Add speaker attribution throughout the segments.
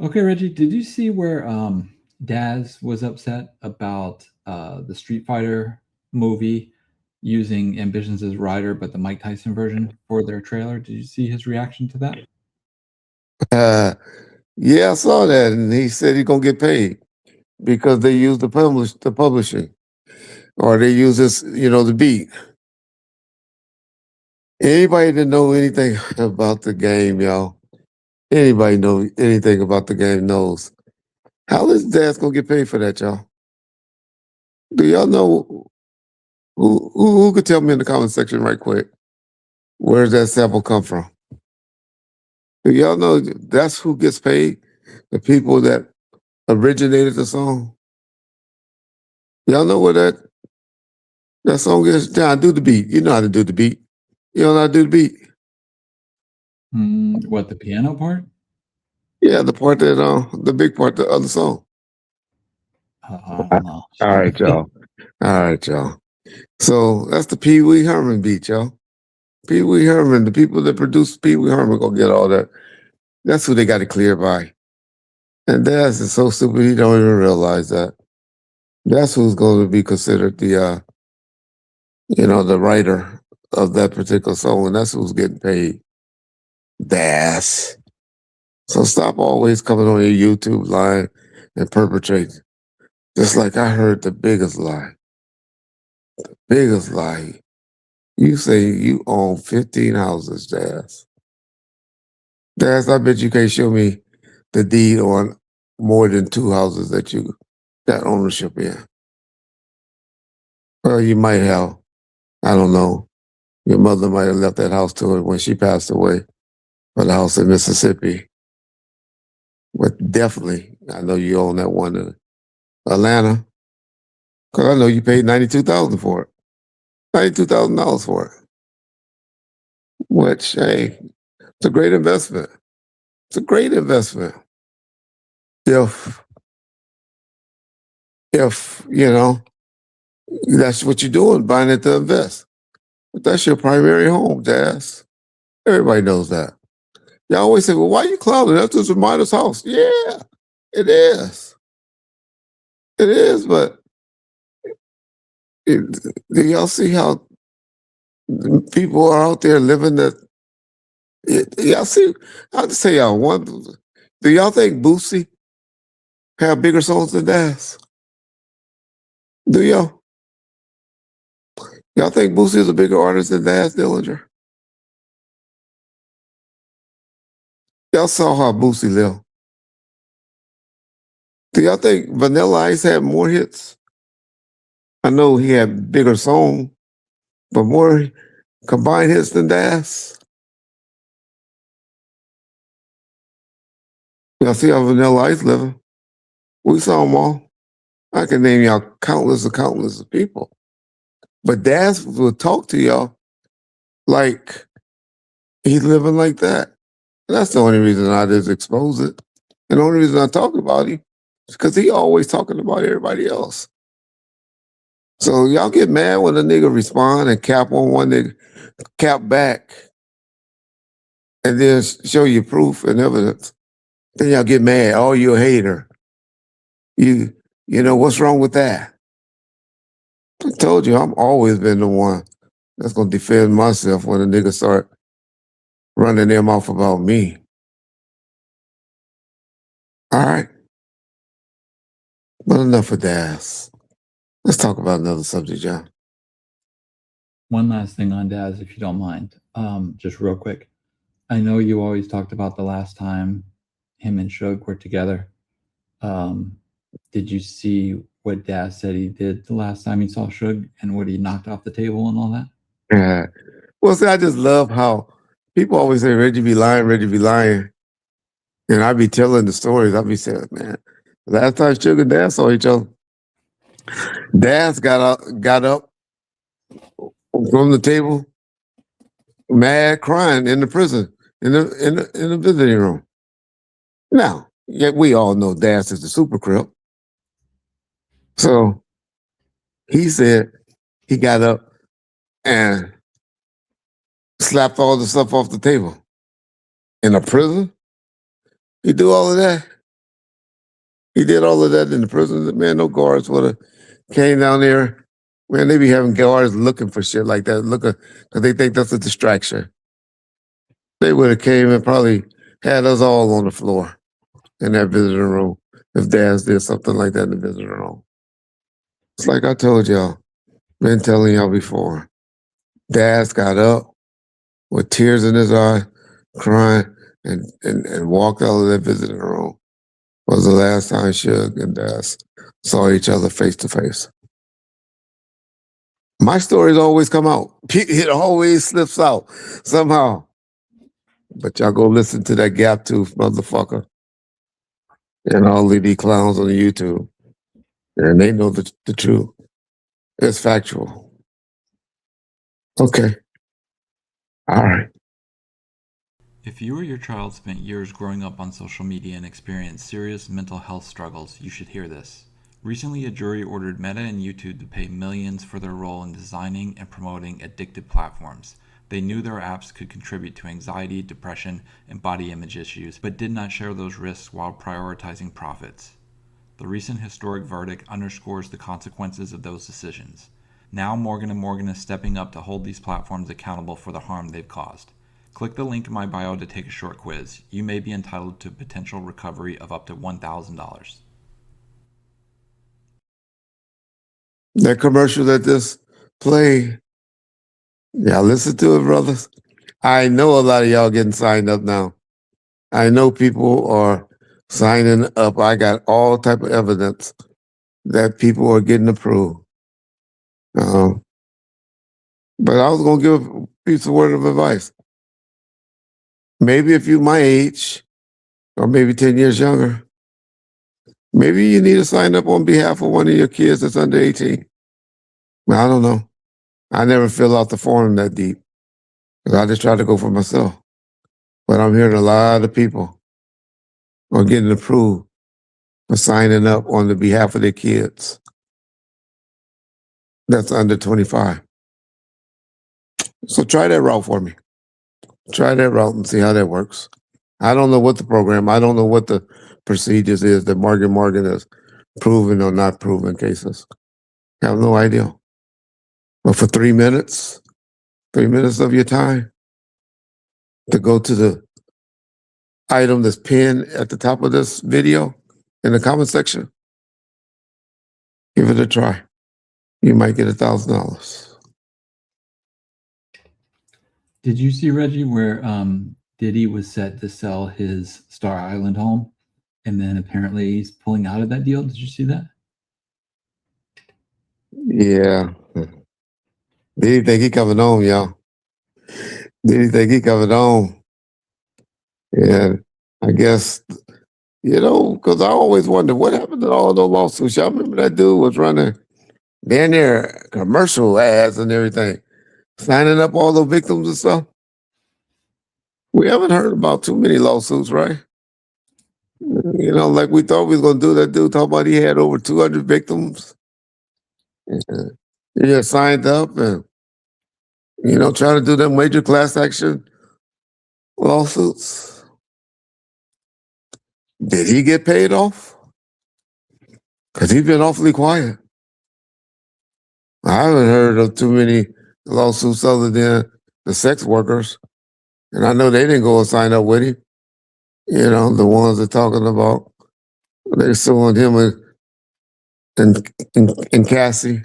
Speaker 1: Okay, Reggie, did you see where Daz was upset about the Street Fighter movie using Ambitions as Ryder, but the Mike Tyson version for their trailer? Did you see his reaction to that?
Speaker 2: Uh, yeah, I saw that, and he said he's gonna get paid because they use the publishing, or they use this, the beat. Anybody that know anything about the game, y'all, anybody know anything about the game knows how is Dad gonna get paid for that, y'all? Do y'all know who could tell me in the comment section right quick? Where does that sample come from? Do y'all know that's who gets paid? The people that originated the song. Y'all know where that song is? John, do the beat. You know how to do the beat. You don't know how to do the beat.
Speaker 1: What, the piano part?
Speaker 2: Yeah, the part that the big part of the song.
Speaker 1: I don't know.
Speaker 2: All right, y'all. All right, y'all. So that's the Pee Wee Herman beat, y'all. Pee Wee Herman, the people that produce Pee Wee Herman gonna get all that. That's who they got to clear by. And Daz is so stupid he don't even realize that. That's who's going to be considered the writer of that particular song, and that's who's getting paid. Daz. So stop always coming on your YouTube line and perpetrating. Just like I heard the biggest lie. Biggest lie. You say you own 15 houses, Daz. Daz, I bet you can't show me the deed on more than 2 houses that you got ownership in. Well, you might have. I don't know. Your mother might have left that house to her when she passed away for the house in Mississippi. But definitely, I know you own that one in Atlanta. Because I know you paid $92,000 for it. $92,000 for it. Which, hey, it's a great investment. It's a great investment. If that's what you're doing, buying it to invest. But that's your primary home, Jazz. Everybody knows that. Y'all always say, well, why are you clowning? That's just a miner's house. Yeah, it is. It is, but it, do y'all see how people are out there living that? Y'all see, I'll just tell y'all one. Do y'all think Boosie have bigger songs than Daz? Do y'all? Y'all think Boosie is a bigger artist than Daz Dillinger? Y'all saw how Boosie lived. Do y'all think Vanilla Ice had more hits? I know he had bigger songs, but more combined hits than Daz. Y'all see how Vanilla Ice living? We saw them all. I can name y'all countless of people. But Daz will talk to y'all like he's living like that. And that's the only reason I just expose it. And the only reason I talk about him is because he always talking about everybody else. So y'all get mad when a nigga respond and cap on one nigga, cap back, and then show you proof and evidence. Then y'all get mad. Oh, you a hater. You know, what's wrong with that? I told you, I'm always been the one that's gonna defend myself when a nigga start running their mouth about me. All right. But enough of that. Let's talk about another subject, John.
Speaker 1: One last thing on Daz, if you don't mind, just real quick. I know you always talked about the last time him and Suge were together. Um, did you see what Daz said he did the last time he saw Suge and what he knocked off the table and all that?
Speaker 2: Yeah. Well, see, I just love how people always say Reggie be lying, Reggie be lying. And I be telling the stories. I be saying, man, last time Sugar and Daz saw each other, Daz got up from the table, mad, crying in the prison, in the visiting room. Now, yet we all know Daz is the super crip. So he said he got up and slapped all the stuff off the table in a prison. He do all of that. He did all of that in the prison. Man, no guards would have came down there. Man, they be having guards looking for shit like that, looking because they think that's a distraction. They would have came and probably had us all on the floor in that visiting room if Daz did something like that in the visiting room. It's like I told y'all, been telling y'all before. Daz got up with tears in his eyes, crying, and walked out of that visiting room. Was the last time Suge and Daz saw each other face to face. My stories always come out. It always slips out somehow. But y'all go listen to that gap tooth motherfucker and all of these clowns on YouTube. And they know the truth. It's factual. Okay. All right.
Speaker 1: If you or your child spent years growing up on social media and experienced serious mental health struggles, you should hear this. Recently, a jury ordered Meta and YouTube to pay millions for their role in designing and promoting addictive platforms. They knew their apps could contribute to anxiety, depression, and body image issues, but did not share those risks while prioritizing profits. The recent historic verdict underscores the consequences of those decisions. Now Morgan & Morgan is stepping up to hold these platforms accountable for the harm they've caused. Click the link in my bio to take a short quiz. You may be entitled to potential recovery of up to $1,000.
Speaker 2: That commercial that just played, y'all listen to it, brothers. I know a lot of y'all getting signed up now. I know people are signing up. I got all type of evidence that people are getting approved. Um, but I was gonna give a piece of word of advice. Maybe if you're my age, or maybe 10 years younger, maybe you need to sign up on behalf of one of your kids that's under 18. I don't know. I never fill out the form that deep because I just try to go for myself. But I'm hearing a lot of people are getting approved for signing up on the behalf of their kids that's under 25. So try that route for me. Try that route and see how that works. I don't know what the program, I don't know what the procedures is that Morgan has proven or not proven cases. I have no idea. But for 3 minutes of your time to go to the item that's pinned at the top of this video in the comment section, give it a try. You might get $1,000.
Speaker 1: Did you see, Reggie, where Diddy was set to sell his Star Island home, and then apparently he's pulling out of that deal? Did you see that?
Speaker 2: Yeah. Did he think he coming home, y'all? Did he think he coming home? Yeah, I guess, because I always wonder what happened to all those lawsuits. Y'all remember that dude was running down there commercial ads and everything, signing up all the victims and stuff. We haven't heard about too many lawsuits, right? Like we thought we was gonna do. That dude talking about he had over 200 victims. He had signed up and trying to do them major class action lawsuits. Did he get paid off? Because he's been awfully quiet. I haven't heard of too many lawsuits other than the sex workers. And I know they didn't go and sign up with him. The ones they're talking about. They suing him and Cassie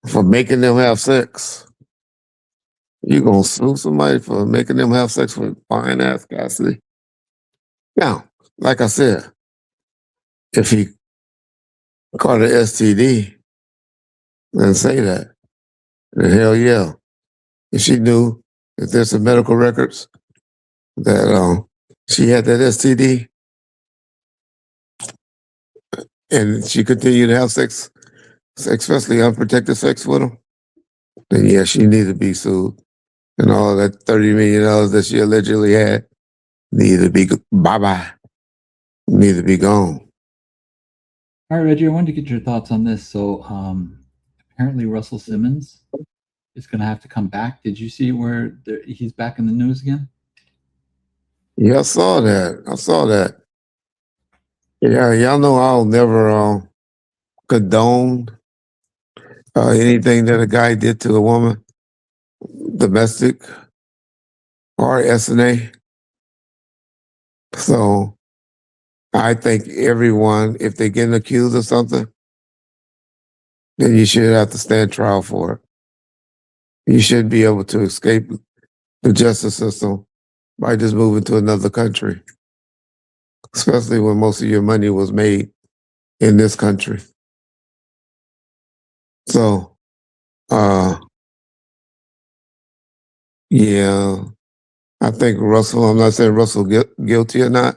Speaker 2: for making them have sex. You gonna sue somebody for making them have sex with fine ass Cassidy? Now, like I said, if he caught an STD, then say that. Then hell yeah. If she knew if there's some medical records that she had that STD and she continued to have sex, especially unprotected sex with him, then yeah, she needs to be sued. And all that $30 million that she allegedly had need to be bye-bye. Need to be gone.
Speaker 1: All right, Reggie, I wanted to get your thoughts on this. So apparently Russell Simmons is going to have to come back. Did you see where he's back in the news again?
Speaker 2: Yeah, I saw that. Yeah, y'all know I'll never condone anything that a guy did to a woman, domestic or SNA. So I think everyone, if they're getting accused of something, then you should have to stand trial for it. You should be able to escape the justice system by just moving to another country, especially when most of your money was made in this country. So, uh, yeah, I think Russell, I'm not saying Russell guilty or not,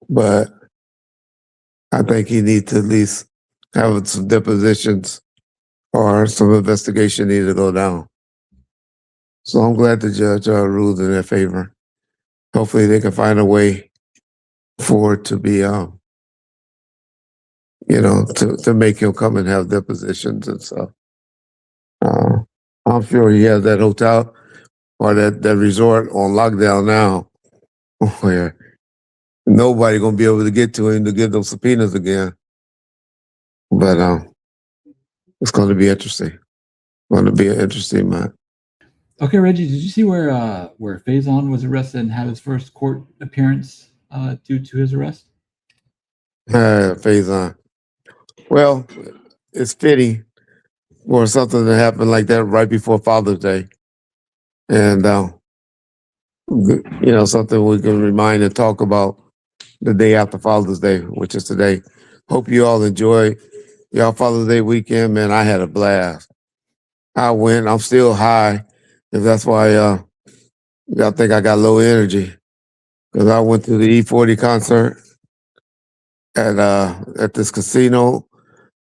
Speaker 2: but I think he needs to at least have some depositions or some investigation need to go down. So I'm glad the judge ruled in their favor. Hopefully they can find a way for it to be, to make him come and have depositions and stuff. Uh, I'm sure he has that hotel or that resort on lockdown now where nobody gonna be able to get to him to get those subpoenas again. But it's going to be interesting. Going to be an interesting month.
Speaker 1: Okay, Reggie, did you see where Faison was arrested and had his first court appearance due to his arrest?
Speaker 2: Faison. Well, it's fitting for something to happen like that right before Father's Day, and something we can remind and talk about the day after Father's Day, which is today. Hope you all enjoy y'all Father's Day weekend, man. I had a blast. I went. I'm still high, if that's why y'all think I got low energy. Because I went to the E40 concert at this casino.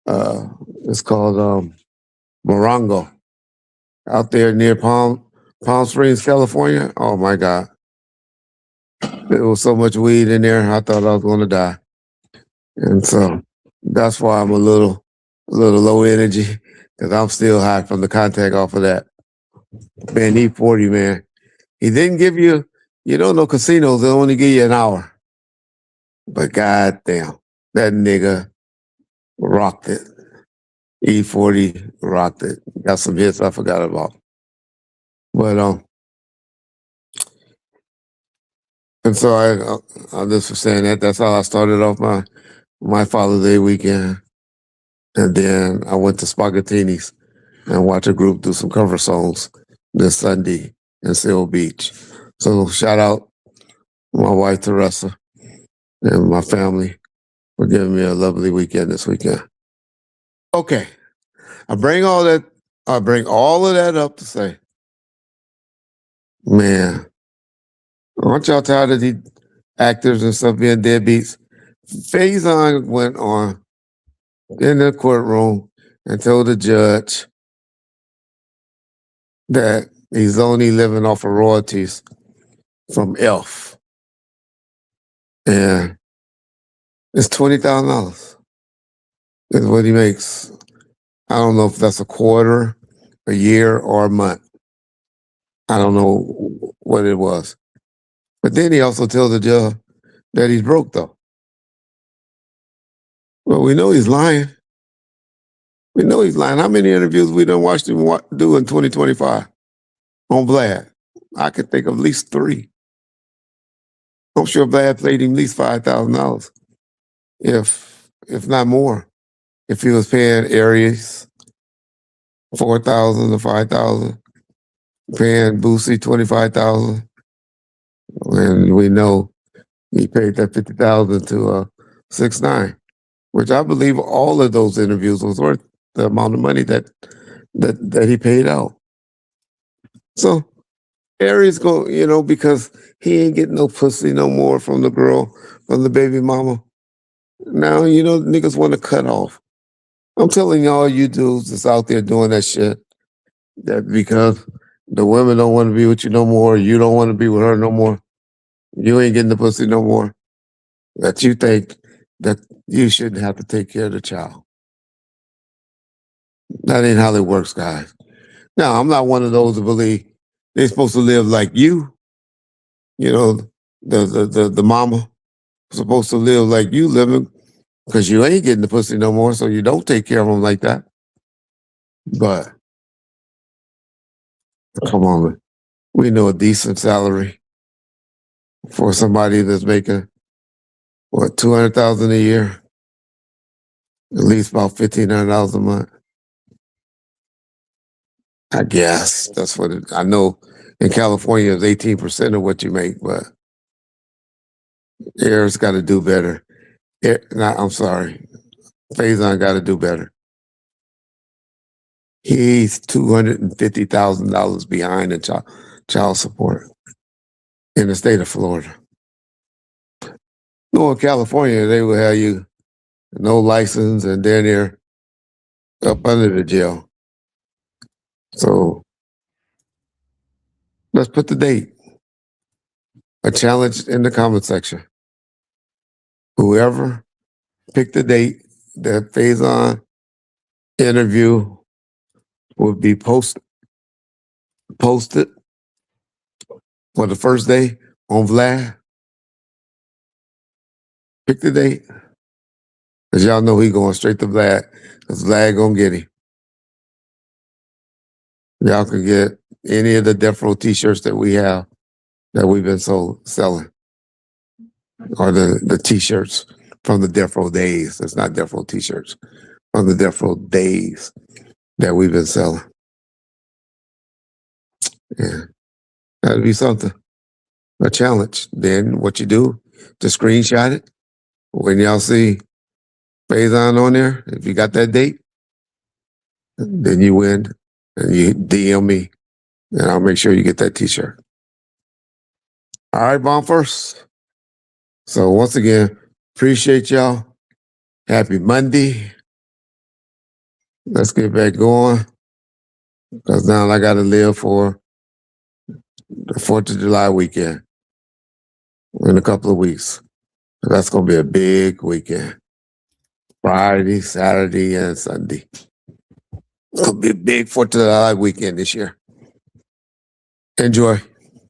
Speaker 2: Uh, it's called Morongo out there near Palm Springs, California. Oh my God. There was so much weed in there, I thought I was gonna die. And so that's why I'm a little low energy, because I'm still high from the contact off of that. Man, E40, man. He didn't give you don't know casinos, they only give you an hour. But goddamn, that nigga rocked it. E40 rocked it. Got some hits I forgot about. But and so I just was saying that's how I started off my Father's Day weekend. And then I went to Spaghettini's and watched a group do some cover songs this Sunday in Seal Beach. So shout out my wife Teresa and my family for giving me a lovely weekend this weekend. Okay. I bring all that I bring all of that up to say, man, aren't y'all tired of these actors and stuff being deadbeats? Faison went on in the courtroom and told the judge that he's only living off of royalties from Elf. And it's $20,000 is what he makes. I don't know if that's a quarter, a year, or a month. I don't know what it was. But then he also tells the judge that he's broke, though. Well, we know he's lying. We know he's lying. How many interviews we done watched him do in 2025 on Vlad? I could think of at least 3. I'm sure Vlad paid him at least $5,000, if not more. If he was paying Aries 4,000 to 5,000, paying Boosie 25,000, and we know he paid that 50,000 to 6ix9ine, which I believe all of those interviews was worth the amount of money that he paid out. So Aries go, because he ain't getting no pussy no more from the girl, from the baby mama. Now, niggas want to cut off. I'm telling y'all, you dudes that's out there doing that shit, that because the women don't want to be with you no more, you don't want to be with her no more, you ain't getting the pussy no more, that you think that you shouldn't have to take care of the child. That ain't how it works, guys. Now, I'm not one of those that believe they're supposed to live like you, you know, the mama supposed to live like you living because you ain't getting the pussy no more, so you don't take care of them like that. But come on, man. We know a decent salary for somebody that's making what 200,000 a year, at least about $1,500 a month. I guess that's what I know. In California, it's 18% of what you make, but Air's got to do better. I'm sorry, Faison got to do better. He's $250,000 behind in child support in the state of Florida. No, in California, they will have you no license and then they're up under the jail. So let's put the date. A challenge in the comment section. Whoever picked the date that Faison interview will be posted for the first day on Vlad. Pick the date. Because y'all know he going straight to Vlad. Because Vlad gonna get him. Y'all can get any of the Death Row t-shirts that we have that we've been selling. Or the t-shirts from the Death Row days. It's not Death Row t-shirts. From the Death Row days that we've been selling. Yeah. That'd be something. A challenge. Then what you do, just screenshot it. When y'all see Faison on there, if you got that date, then you win. And you DM me, and I'll make sure you get that t-shirt. All right, Bomb First. So once again, appreciate y'all. Happy Monday. Let's get back going. Because now I got to live for the 4th of July weekend in a couple of weeks. So that's going to be a big weekend. Friday, Saturday, and Sunday. It's going to be a big 4th of July weekend this year. Enjoy.